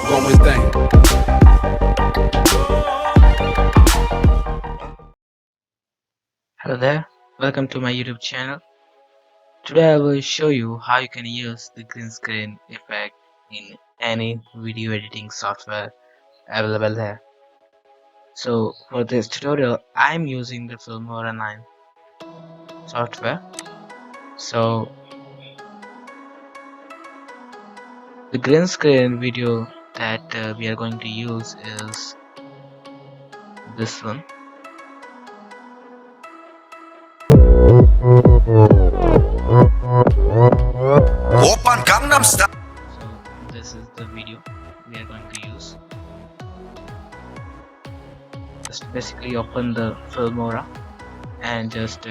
Bon matin. Hello there, welcome to my YouTube channel. Today I will show you how you can use the green screen effect in any video editing software available there. So for this tutorial I'm using the Filmora 9 software. So the green screen video that we are going to use is this one. Open Gangnam Style. So this is the video we are going to use. Just basically open the Filmora and just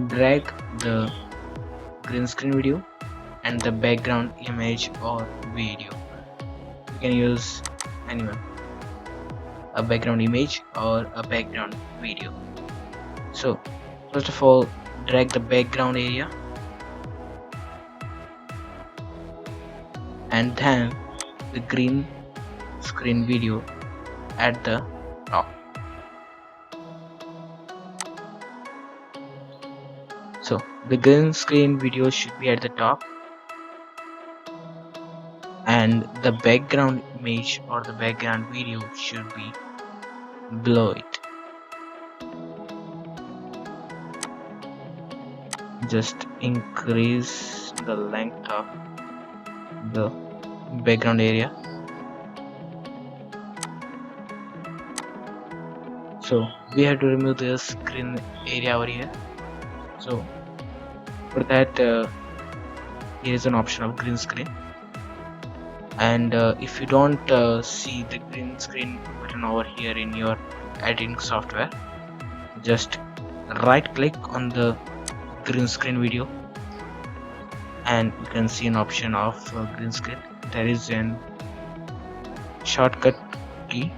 drag the green screen video and the background image or video. You can use anyone, a background image or a background video. So first of all, drag the background area and then the green screen video at the top. So the green screen video should be at the top and the background image or the background video should be below it. Just increase the length of the background area. So we have to remove this screen area over here. So for that here is an option of green screen, and if you don't see the green screen button over here in your editing software, just right click on the green screen video and you can see an option of green screen. There is an shortcut key,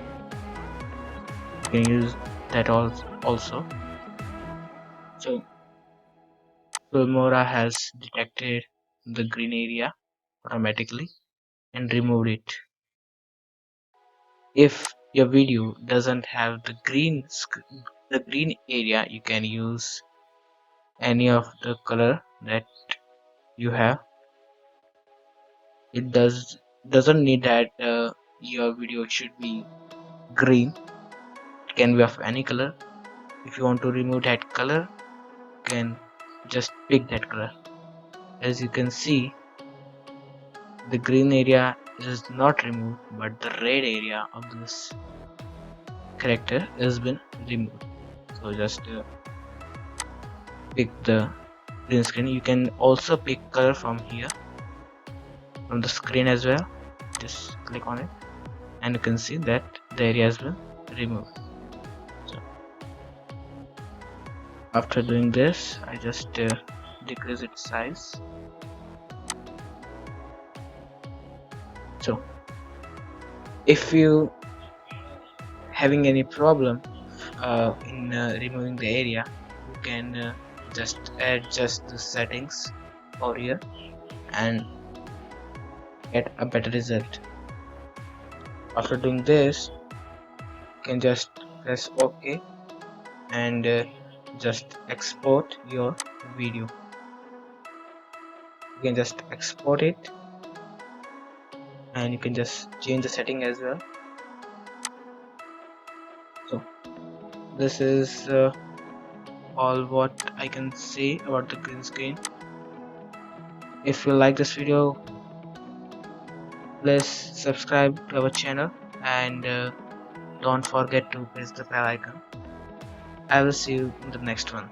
you can use that also. So Filmora has detected the green area automatically and removed it. If your video doesn't have the green area, you can use any of the color that you have. It doesn't need that your video should be green. It can be of any color. If you want to remove that color, you can just pick that color. As you can see, the green area is not removed, but the red area of this character has been removed. So just pick the green screen. You can also pick color from here, from the screen as well. Just click on it and you can see that the area has been removed. So after doing this, I just decrease its size. So if you having any problem in removing the area, you can just adjust the settings over here and get a better result. After doing this, you can just press OK and just export your video. You can just export it and you can just change the setting as well. So this is all what I can say about the green screen. If you like this video, please subscribe to our channel and don't forget to press the bell icon. I will see you in the next one.